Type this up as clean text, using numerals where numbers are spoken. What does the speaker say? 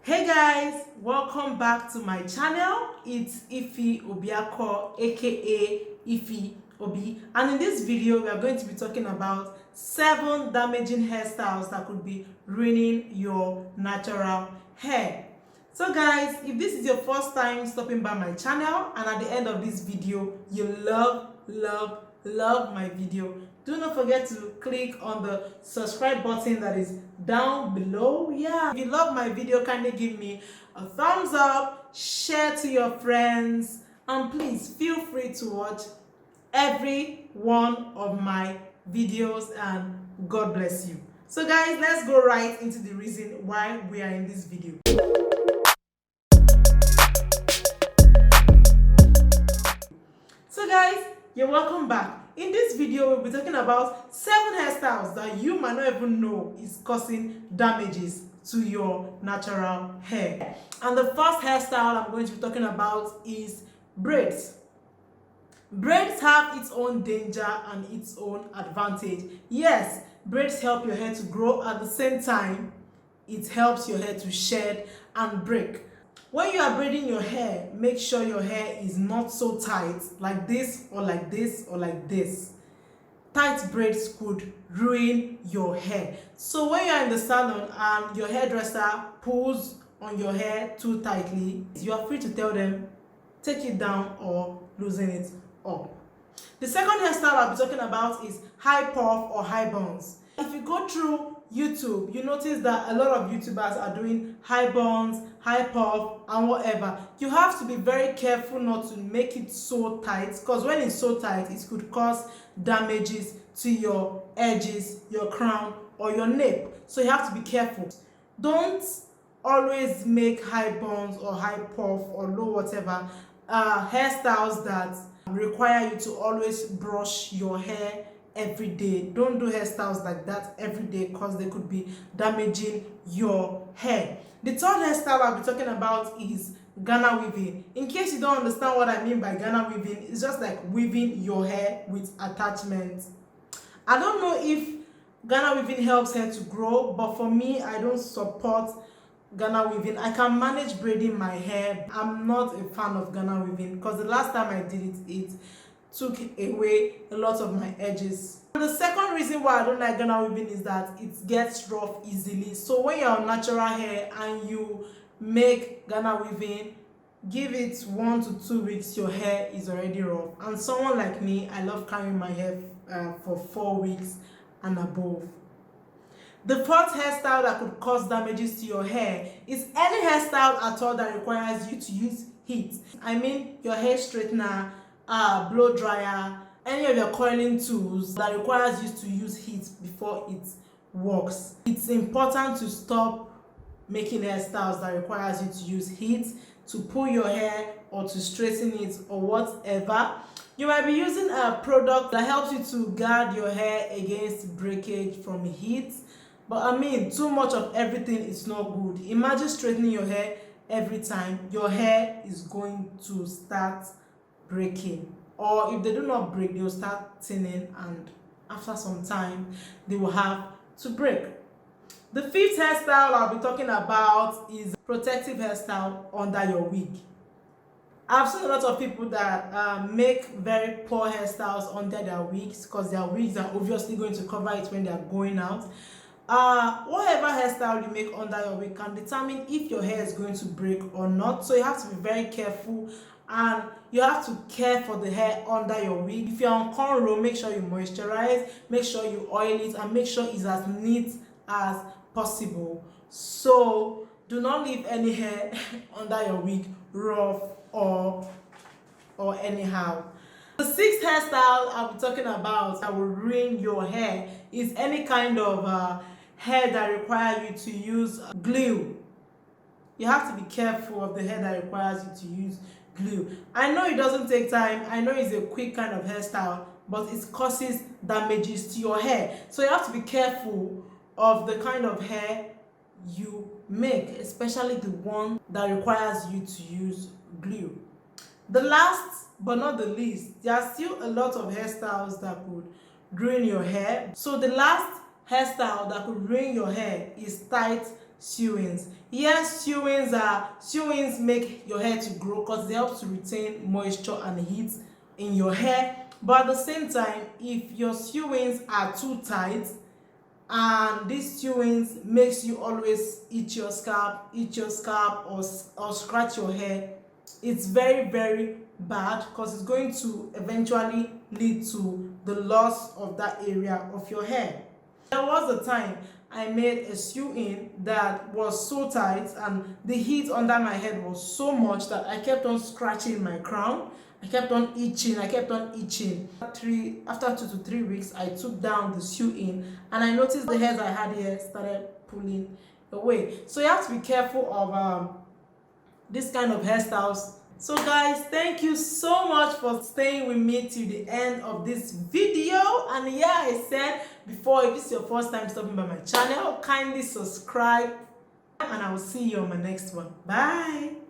Hey guys, welcome back to my channel. It's Ifi Obiako, aka Ifi Obi, and in this video we are going to be talking about 7 damaging hairstyles that could be ruining your natural hair. So guys, if this is your first time stopping by my channel and at the end of this video you love my video, do not forget to click on the subscribe button that is down below. Yeah, if you love my video, kindly give me a thumbs up, share to your friends, and please feel free to watch every one of my videos, and God bless you. So guys, let's go right into the reason why we are in this video. So guys, you're welcome back. In this video, we'll be talking about 7 hairstyles that you might not even know is causing damages to your natural hair. And the first hairstyle I'm going to be talking about is braids. Braids have its own danger and its own advantage. Yes, braids help your hair to grow. At the same time, it helps your hair to shed and break. When you are braiding your hair, make sure your hair is not so tight, like this or like this or like this. Tight braids could ruin your hair. So when you are in the salon and your hairdresser pulls on your hair too tightly, you are free to tell them, take it down or loosen it up. The second hairstyle I'll be talking about is high puff or high buns. If you go through YouTube, you notice that a lot of YouTubers are doing high buns, high puff, and whatever. You have to be very careful not to make it so tight, because when it's so tight, it could cause damages to your edges, your crown, or your nape. So you have to be careful. Don't always make high buns or high puff or low whatever hairstyles that require you to always brush your hair every day. Don't do hairstyles like that every day, because they could be damaging your hair. The third hairstyle I'll be talking about is Ghana weaving. In case you don't understand what I mean by Ghana weaving, it's just like weaving your hair with attachments. I don't know if Ghana weaving helps hair to grow, but for me, I don't support Ghana weaving. I can manage braiding my hair. I'm not a fan of Ghana weaving because the last time I did it took away a lot of my edges. And the second reason why I don't like Ghana weaving is that it gets rough easily. So when you're on natural hair and you make Ghana weaving, give it 1 to 2 weeks, your hair is already rough. And someone like me, I love carrying my hair for 4 weeks and above. The fourth hairstyle that could cause damages to your hair is any hairstyle at all that requires you to use heat. I mean your hair straightener, blow dryer, any of your coiling tools that requires you to use heat before it works. It's important to stop making hairstyles that requires you to use heat to pull your hair or to straighten it or whatever. You might be using a product that helps you to guard your hair against breakage from heat, but I mean too much of everything is not good. Imagine straightening your hair every time. Your hair is going to start breaking, or if they do not break, they will start thinning, and after some time they will have to break. The fifth hairstyle I'll be talking about is protective hairstyle under your wig. I've seen a lot of people that make very poor hairstyles under their wigs, because their wigs are obviously going to cover it when they are going out. Whatever hairstyle you make under your wig can determine if your hair is going to break or not, so you have to be very careful and you have to care for the hair under your wig. If you're on cornrow, make sure you moisturize, make sure you oil it, and make sure it's as neat as possible. So do not leave any hair under your wig rough or anyhow. The sixth hairstyle I'll be talking about that will ruin your hair is any kind of hair that requires you to use glue. You have to be careful of the hair that requires you to use glue. I know it doesn't take time, I know it's a quick kind of hairstyle, but it causes damages to your hair. So you have to be careful of the kind of hair you make, especially the one that requires you to use glue. The last but not the least, there are still a lot of hairstyles that could ruin your hair. So the last hairstyle that could ruin your hair is tight sew-ins. Yes, sew-ins make your hair to grow because they help to retain moisture and heat in your hair. But at the same time, if your sew-ins are too tight and these sew-ins makes you always itch your scalp or scratch your hair, it's very, very bad because it's going to eventually lead to the loss of that area of your hair. There was a time I made a sew-in that was so tight and the heat under my head was so much that I kept on scratching my crown. I kept on itching. After 2 to 3 weeks, I took down the sew-in and I noticed the hairs I had here started pulling away. So you have to be careful of this kind of hairstyles. So guys, thank you so much for staying with me till the end of this video. And yeah, I said before, if this is your first time stopping by my channel, kindly subscribe and I will see you on my next one. Bye.